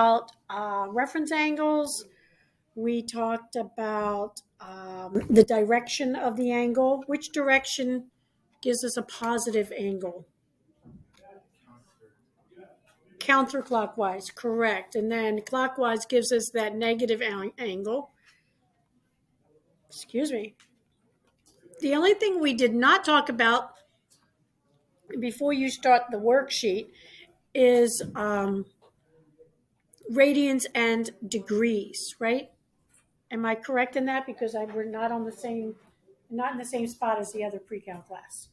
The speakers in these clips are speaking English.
about reference angles. We talked about the direction of the angle. Which direction gives us a positive angle? Counterclockwise, correct. And then clockwise gives us that negative angle. Excuse me. The only thing we did not talk about before you start the worksheet is radians and degrees, right? Am I correct in that? Because we're not on the same, not in the same spot as the other pre-cal class,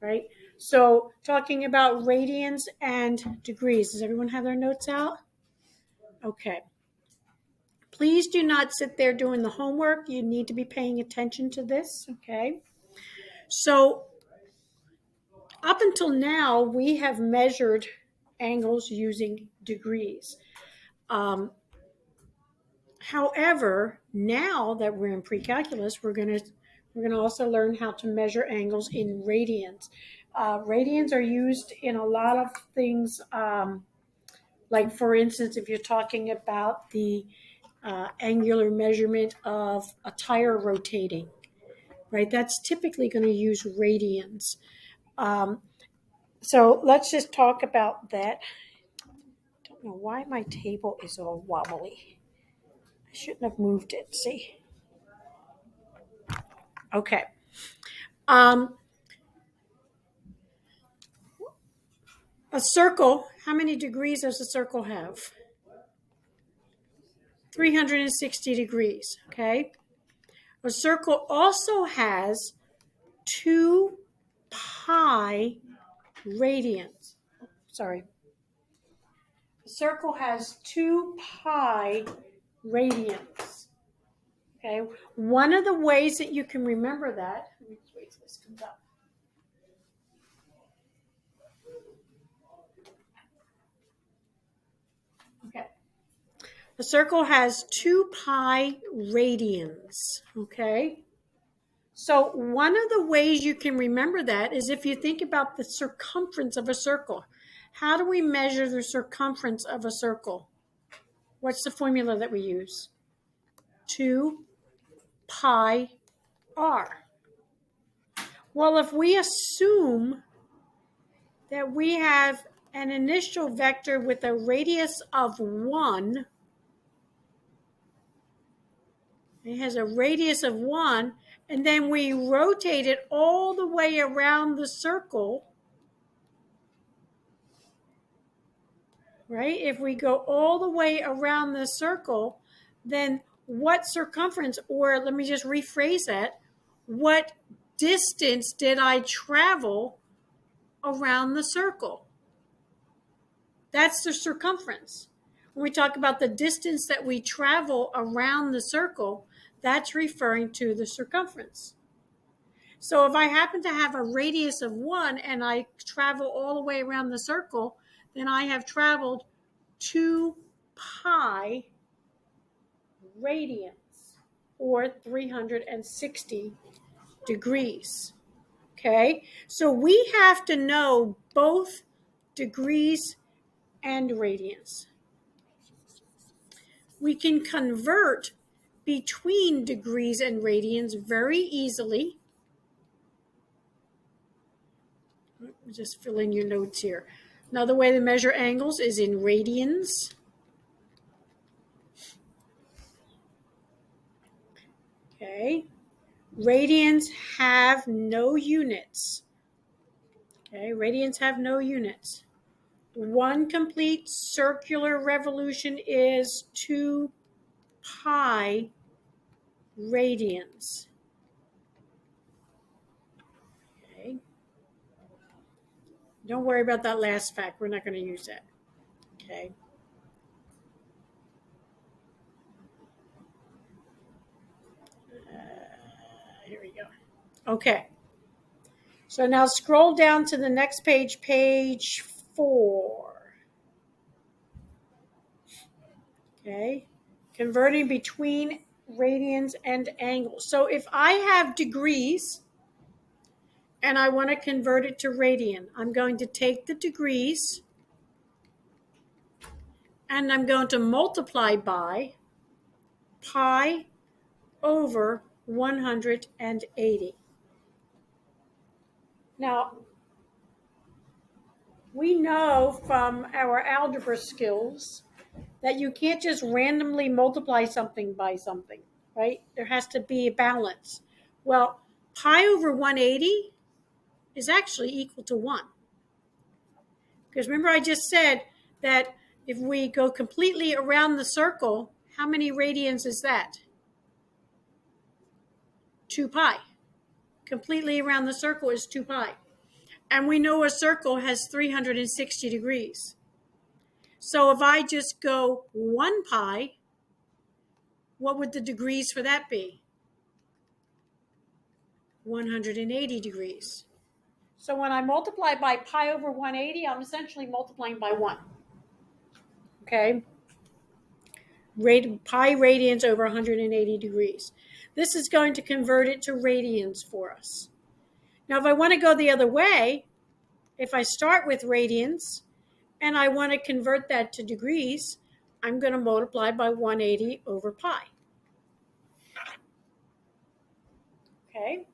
right? So talking about radians and degrees. Does everyone have their notes out? Okay. Please do not sit there doing the homework. You need to be paying attention to this, okay? So up until now, we have measured angles using degrees. However, now that we're in pre-calculus, we're gonna also learn how to measure angles in radians. Radians are used in a lot of things, like for instance, if you're talking about the angular measurement of a tire rotating, right? That's typically going to use radians. So let's just talk about that. I don't know why my table is all wobbly. I shouldn't have moved it. See? Okay. A circle, how many degrees does a circle have? 360 degrees, okay? A circle also has 2 pi radians. Sorry. A circle has 2 pi radians. Okay, one of the ways that you can remember that, let me just wait till this comes up. Okay, a circle has 2 pi radians. Okay, so one of the ways you can remember that is if you think about the circumference of a circle. How do we measure the circumference of a circle? What's the formula that we use? 2 pi r. Well, if we assume that we have an initial vector with a radius of 1, it has a radius of 1, and then we rotate it all the way around the circle, right? If we go all the way around the circle, then what circumference, or let me just rephrase that, what distance did I travel around the circle? That's the circumference. When we talk about the distance that we travel around the circle, that's referring to the circumference. So if I happen to have a radius of 1 and I travel all the way around the circle, then I have traveled 2 pi radians, or 360 degrees. Okay, so we have to know both degrees and radians. We can convert between degrees and radians very easily. Just fill in your notes here. Another way to measure angles is in radians. Okay. Radians have no units. Okay, radians have no units. One complete circular revolution is 2 pi radians. Okay. Don't worry about that last fact. We're not going to use that. Okay. Here we go. Okay. So now scroll down to the next page, page 4. Okay. Converting between radians and angles. So if I have degrees and I want to convert it to radian, I'm going to take the degrees and I'm going to multiply by pi over 180. Now, we know from our algebra skills that you can't just randomly multiply something by something, right? There has to be a balance. Well, pi over 180 is actually equal to 1. Because remember I just said that if we go completely around the circle, how many radians is that? 2 pi. Completely around the circle is 2 pi. And we know a circle has 360 degrees. So if I just go 1 pi, what would the degrees for that be? 180 degrees. So when I multiply by pi over 180, I'm essentially multiplying by 1. Okay? Pi radians over 180 degrees. This is going to convert it to radians for us. Now, if I want to go the other way, if I start with radians and I want to convert that to degrees, I'm going to multiply by 180 over pi. Okay?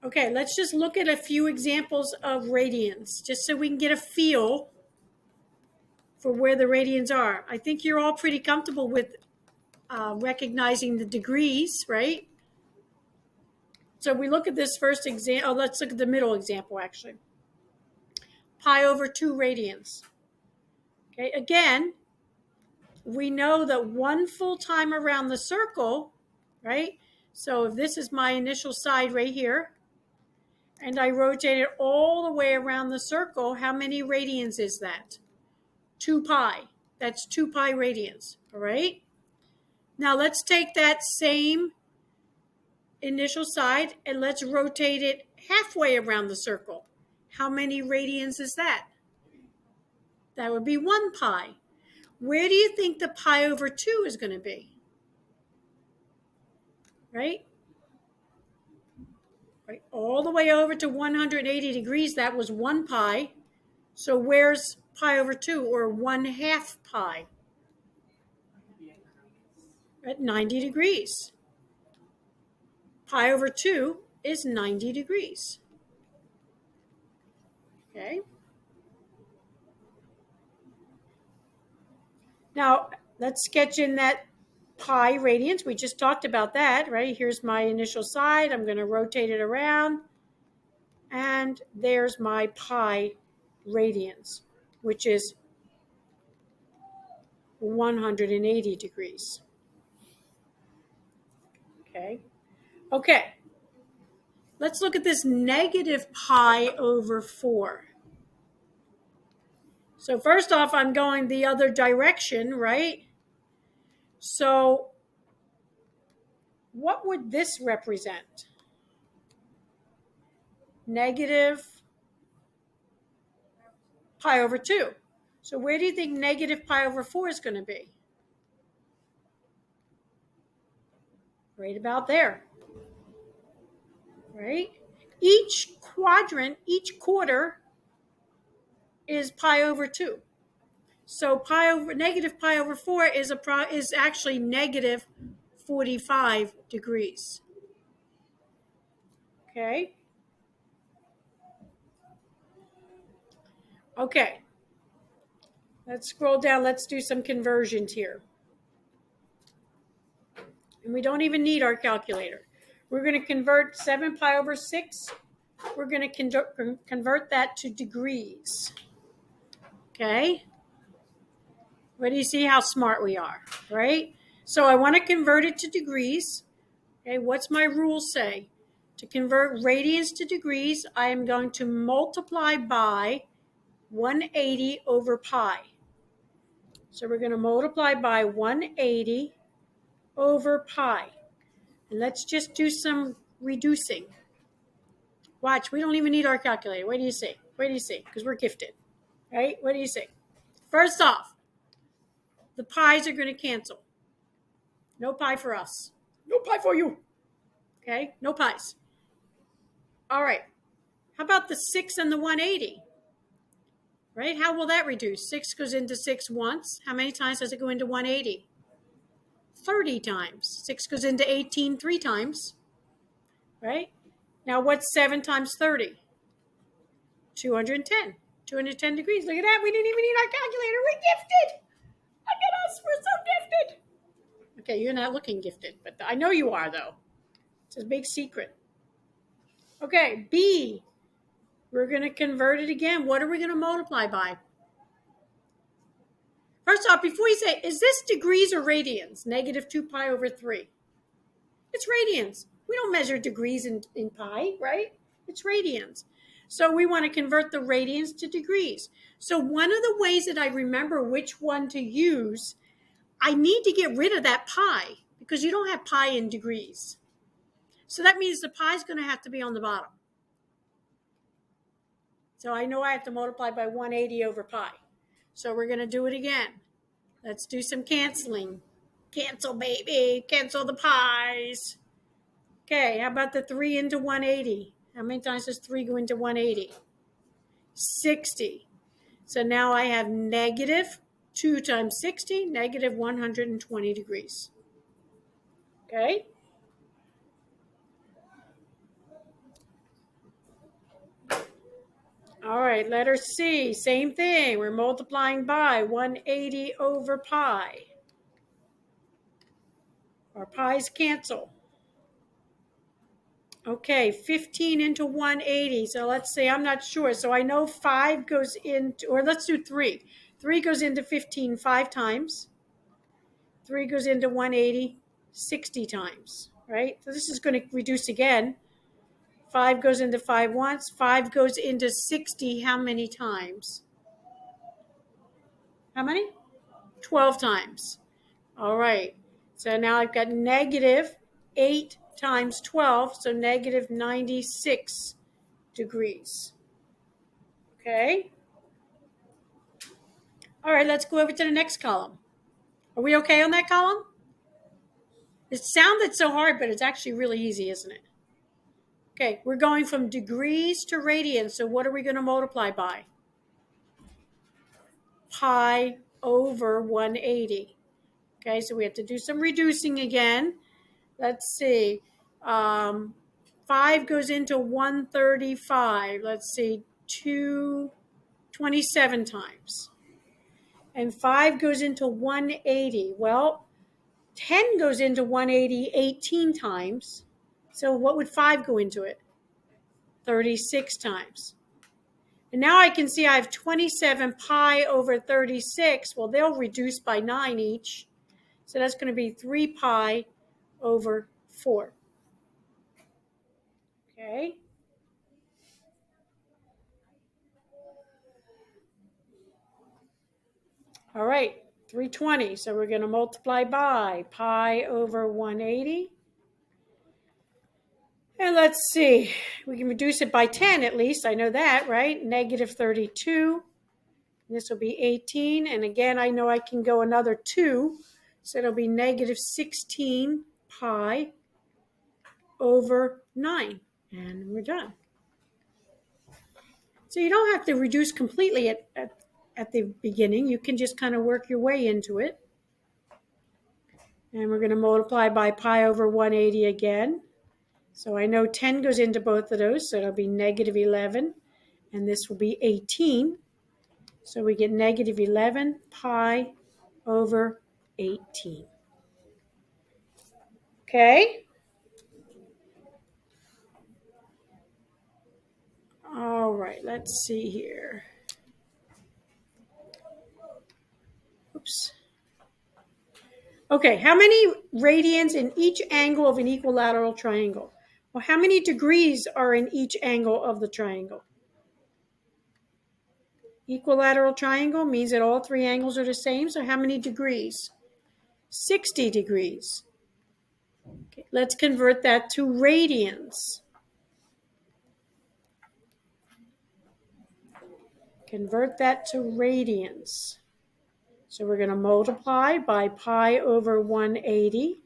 Okay, let's just look at a few examples of radians, just so we can get a feel for where the radians are. I think you're all pretty comfortable with recognizing the degrees, right? So we look at this first example. Oh, let's look at the middle example, actually. Pi over 2 radians. Okay, again, we know that 1 full time around the circle, right? So if this is my initial side right here, and I rotate it all the way around the circle, how many radians is that? 2 pi. That's 2 pi radians, all right? Now let's take that same initial side and let's rotate it halfway around the circle. How many radians is that? That would be 1 pi. Where do you think the pi over 2 is going to be? Right? Right? All the way over to 180 degrees, that was 1 pi. So where's pi over 2, or 1/2 pi? At 90 degrees. Pi over 2 is 90 degrees. Okay? Now, let's sketch in that pi radians. We just talked about that, right? Here's my initial side. I'm going to rotate it around. And there's my pi radians, which is 180 degrees. Okay. Okay. Let's look at this negative pi over 4. So first off, I'm going the other direction, right? So what would this represent? Negative pi over 2. So where do you think negative pi over 4 is going to be? Right about there. Right? Each quadrant, each quarter is pi over 2. So negative pi over 4 is actually negative 45 degrees. Okay? Okay. Let's scroll down. Let's do some conversions here. And we don't even need our calculator. We're going to convert 7 pi over 6. We're going to convert that to degrees. Okay? But you see how smart we are, right? So I want to convert it to degrees. Okay, what's my rule say? To convert radians to degrees, I am going to multiply by 180 over pi. So we're going to multiply by 180 over pi. And let's just do some reducing. Watch, we don't even need our calculator. What do you see? What do you see? Because we're gifted, right? What do you see? First off, the pi's are going to cancel. No pi for us. No pi for you. Okay? No pi's. All right. How about the 6 and the 180? Right? How will that reduce? 6 goes into 6 once. How many times does it go into 180? 30 times. 6 goes into 18 3 times. Right? Now, what's 7 times 30? 210. 210 degrees. Look at that. We didn't even need our calculator. We're gifted. Look at us. We're so gifted. Okay, you're not looking gifted, but I know you are, though. It's a big secret. Okay, B. We're going to convert it again. What are we going to multiply by? First off, before you say, is this degrees or radians? Negative 2 pi over 3. It's radians. We don't measure degrees in pi, right? It's radians. So we want to convert the radians to degrees. So one of the ways that I remember which one to use, I need to get rid of that pi because you don't have pi in degrees. So that means the pi is going to have to be on the bottom. So I know I have to multiply by 180 over pi. So we're going to do it again. Let's do some canceling. Cancel, baby. Cancel the pies. Okay, how about the 3 into 180? How many times does 3 go into 180? 60. So now I have negative 2 times 60, negative 120 degrees. Okay? All right, letter C, same thing. We're multiplying by 180 over pi. Our pi's cancel. Okay, 15 into 180. So let's say, I'm not sure. So I know 5 goes into, or let's do 3. 3 goes into 15 5 times. 3 goes into 180 60 times, right? So this is going to reduce again. 5 goes into 5 once. 5 goes into 60 how many times? How many? 12 times. All right. So now I've got negative 8 times 12, so negative 96 degrees. Okay? All right, let's go over to the next column. Are we okay on that column? It sounded so hard, but it's actually really easy, isn't it? Okay, we're going from degrees to radians, so what are we going to multiply by? Pi over 180. Okay, so we have to do some reducing again. Let's see. 5 goes into 135. Let's see, 227 times. And 5 goes into 180. Well, 10 goes into 180 18 times. So what would 5 go into it? 36 times. And now I can see I have 27 pi over 36. Well, they'll reduce by 9 each. So that's going to be 3 pi over 4. Okay. All right, 320. So we're going to multiply by pi over 180. And let's see, we can reduce it by 10 at least. I know that, right? Negative 32. This will be 18. And again, I know I can go another 2. So it'll be negative 16 pi over 9. And we're done. So you don't have to reduce completely at the beginning. You can just kind of work your way into it. And we're going to multiply by pi over 180 again. So I know 10 goes into both of those, so it'll be negative 11, and this will be 18. So we get negative 11 pi over 18. Okay? All right, let's see here. Oops. Okay, how many radians in each angle of an equilateral triangle? Well, how many degrees are in each angle of the triangle? Equilateral triangle means that all 3 angles are the same, so how many degrees? 60 degrees. Okay, let's convert that to radians. Convert that to radians. So we're going to multiply by pi over 180,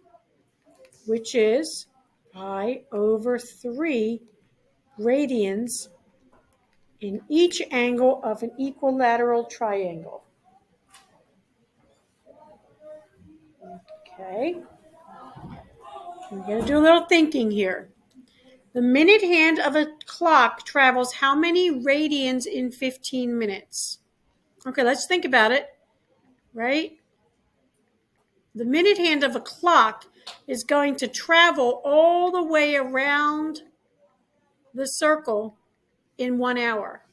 which is pi over 3 radians in each angle of an equilateral triangle. Okay. We're going to do a little thinking here. The minute hand of a clock travels how many radians in 15 minutes? Okay, let's think about it, right? The minute hand of a clock is going to travel all the way around the circle in 1 hour.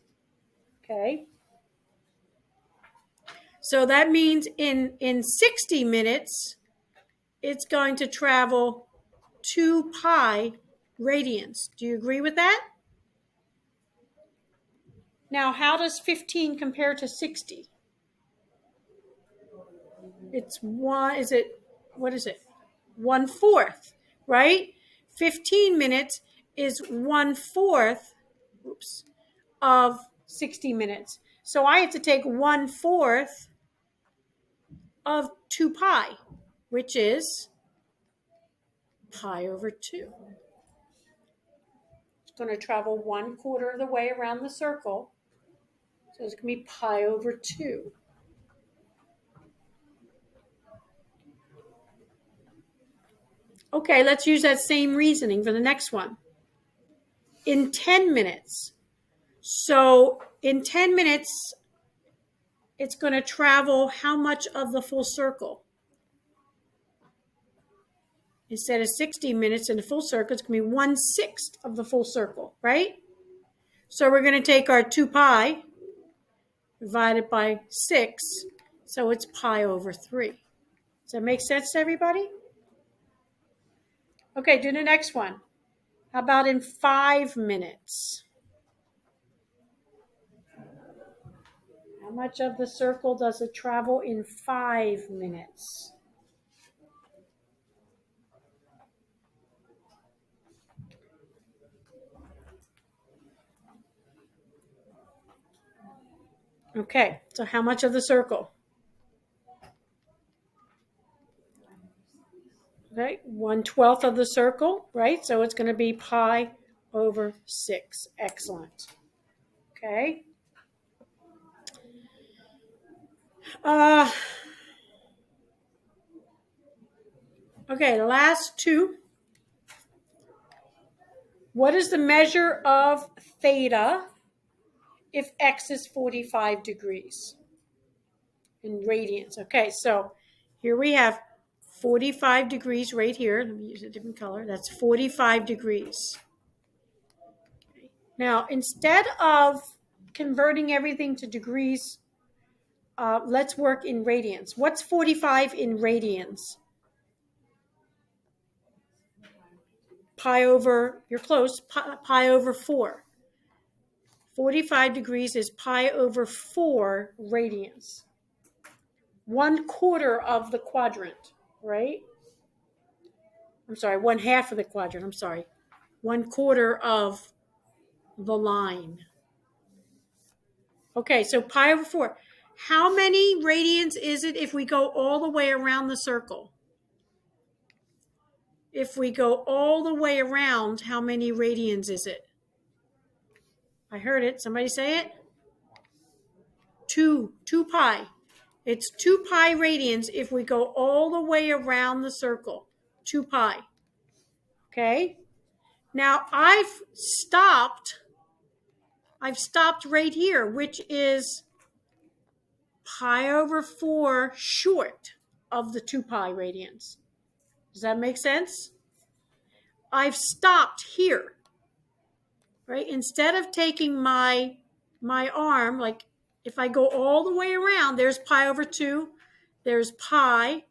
Okay? So that means in 60 minutes, it's going to travel 2 pi radians. Do you agree with that? Now, how does 15 compare to 60? It's one, is it, what is it? 1/4, right? 15 minutes is 1/4, of 60 minutes. So I have to take 1/4 of 2 pi, which is pi over 2. It's going to travel 1/4 of the way around the circle. So it's going to be pi over 2. Okay, let's use that same reasoning for the next one. In 10 minutes. So in 10 minutes, it's going to travel how much of the full circle? Instead of 60 minutes in the full circle, it's going to be 1/6 of the full circle, right? So we're going to take our 2 pi divided by 6. So it's pi over 3. Does that make sense to everybody? Okay, do the next one. How about in 5 minutes? How much of the circle does it travel in 5 minutes? Okay, so how much of the circle? Okay, 1/12 of the circle, right? So it's going to be pi over 6. Excellent. Okay. Okay, the last two. What is the measure of theta if x is 45 degrees in radians? Okay, so here we have 45 degrees right here. Let me use a different color. That's 45 degrees. Okay. Now, instead of converting everything to degrees, let's work in radians. What's 45 in radians? Pi over, you're close, pi over 4. 45 degrees is pi over 4 radians. 1/4 of the quadrant, right? I'm sorry, 1/2 of the quadrant. I'm sorry. 1/4 of the line. Okay, so pi over 4. How many radians is it if we go all the way around the circle? If we go all the way around, how many radians is it? I heard it. Somebody say it. 2 pi. It's 2 pi radians if we go all the way around the circle. 2 pi. Okay? Now I've stopped right here, which is pi over 4 short of the 2 pi radians. Does that make sense? I've stopped here, right? Instead of taking my arm, like if I go all the way around, there's pi over 2, there's pi,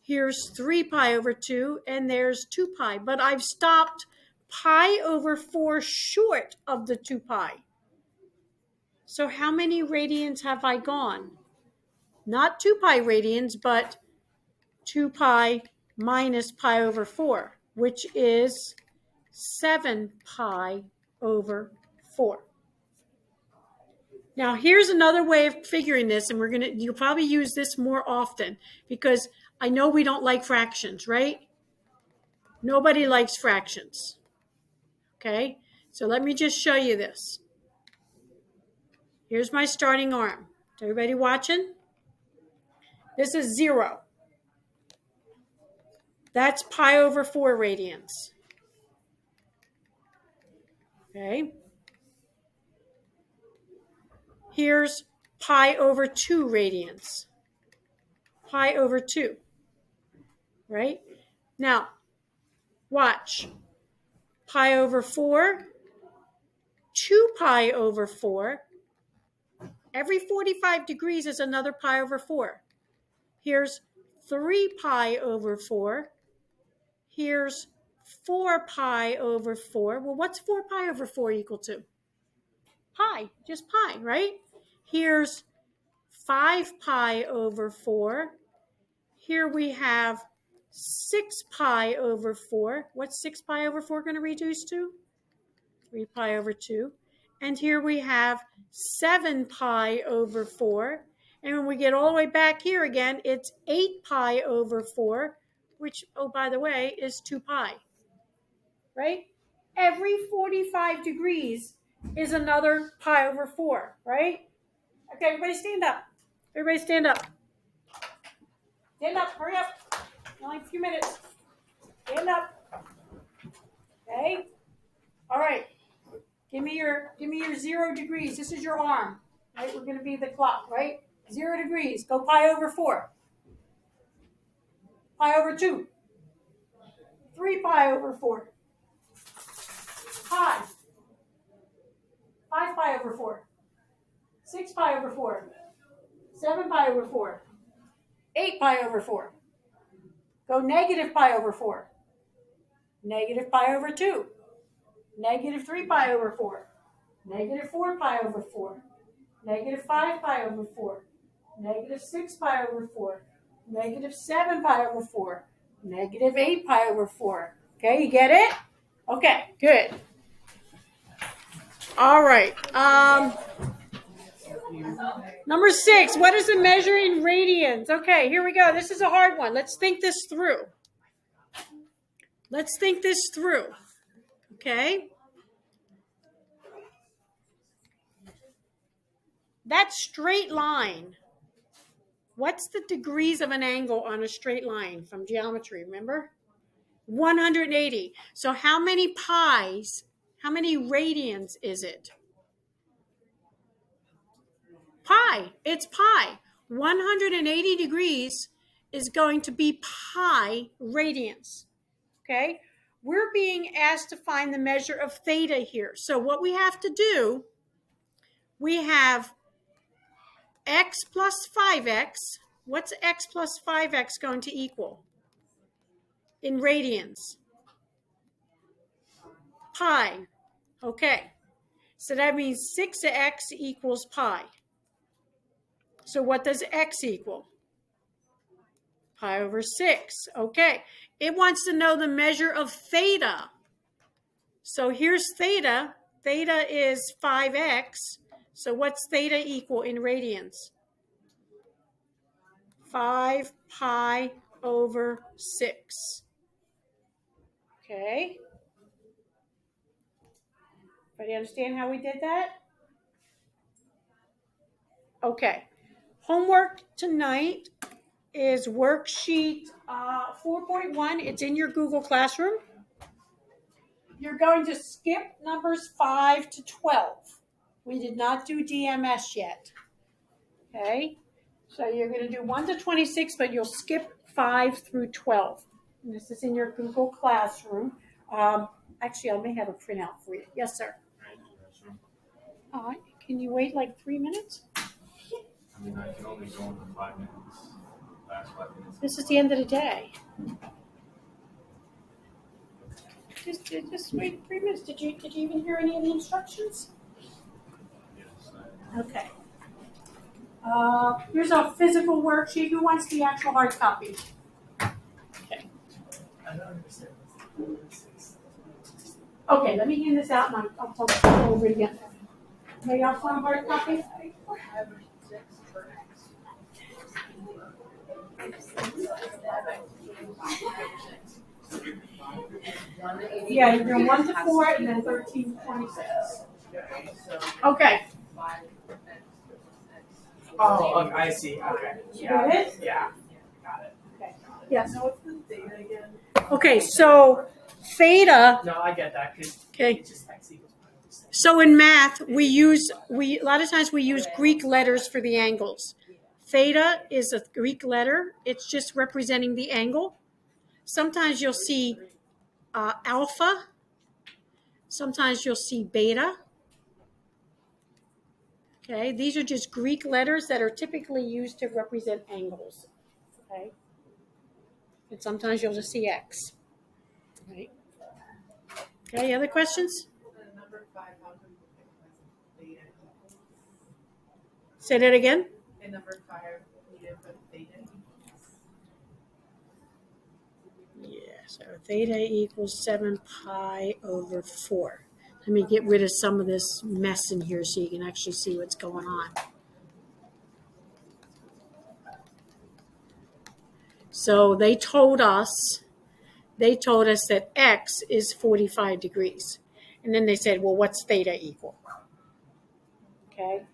here's 3 pi over 2, and there's 2 pi. But I've stopped pi over 4 short of the 2 pi. So how many radians have I gone? Not 2 pi radians, but 2 pi minus pi over 4, which is 7 pi over 4. Now, here's another way of figuring this, and you'll probably use this more often because I know we don't like fractions, right? Nobody likes fractions. Okay? So let me just show you this. Here's my starting arm. Is everybody watching? This is 0. That's pi over 4 radians. Okay. Here's pi over 2 radians. Pi over 2. Right? Now, watch. Pi over 4, 2 pi over 4. Every 45 degrees is another pi over 4. Here's 3 pi over 4. Here's 4 pi over 4. Well, what's 4 pi over 4 equal to? Pi, just pi, right? Here's 5 pi over 4. Here we have 6 pi over 4. What's 6 pi over 4 going to reduce to? 3 pi over 2. And here we have 7 pi over 4. And when we get all the way back here again, it's 8 pi over 4, which, oh, by the way, is 2 pi. Right? Every 45 degrees is another pi over 4, right? Okay, everybody stand up. Everybody stand up. Stand up, hurry up. Only a few minutes. Stand up. Okay? All right. Give me your 0 degrees. This is your arm. Right? We're going to be the clock, right? 0 degrees. Go pi over 4. Pi over 2. 3 pi over 4. Pi. 5 pi over 4. 6 pi over 4. 7 pi over 4. 8 pi over 4. Go negative pi over 4. Negative pi over 2. Negative 3 pi over 4. Negative 4 pi over 4. Negative 5 pi over 4. Negative 6 pi over 4. Negative 7 pi over 4. Negative 8 pi over 4. Okay, you get it? Okay, good. All right. Number 6, what is the measure in radians? Okay, here we go. This is a hard one. Let's think this through. Okay? That straight line, what's the degrees of an angle on a straight line from geometry, remember? 180. So how many pi's, how many radians is it? Pi. It's pi. 180 degrees is going to be pi radians. Okay? We're being asked to find the measure of theta here. So what we have to do, we have x plus 5x. What's x plus 5x going to equal in radians? Pi. Okay. So that means 6x equals pi. So what does x equal? Pi over 6. Okay. It wants to know the measure of theta. So here's theta. Theta is 5x. So what's theta equal in radians? 5 pi over 6. Okay. Everybody understand how we did that? Okay. Homework tonight is worksheet 4.1. It's in your Google Classroom. You're going to skip numbers 5 to 12. We did not do DMS yet. Okay? So you're going to do 1 to 26, but you'll skip 5 through 12. And this is in your Google Classroom. Actually, I may have a printout for you. Yes, sir. Can you wait like 3 minutes? I mean, I can only go in for 5 minutes. Last 5 minutes. This is the end of the day. Just wait 3 minutes. Did you even hear any of the instructions? Yes. Okay. Here's a physical worksheet. Who wants the actual hard copy? Okay. I don't understand. Okay, let me hand this out and I'll talk over it again. Okay, y'all want a hard copy? Yeah, you're doing 1 to 4 and then 13 to 26. Okay. Oh, okay, I see. Okay. Got it? Yeah. Got it. Okay. Yes. So what's the theta again? Okay, so theta, No, I get that because okay. it's just x equals pi over 6. So in math, a lot of times we use Greek letters for the angles. Theta is a Greek letter. It's just representing the angle. Sometimes you'll see alpha. Sometimes you'll see beta. Okay, these are just Greek letters that are typically used to represent angles. Okay, and sometimes you'll just see X. Right. Okay, other questions? The number 5, how do we pick theta equals? Say that again. In number 5, we have put theta equals. Yeah, so theta equals 7 pi over 4. Let me get rid of some of this mess in here so you can actually see what's going on. So they told us that X is 45 degrees. And then they said, well, what's theta equal? Okay.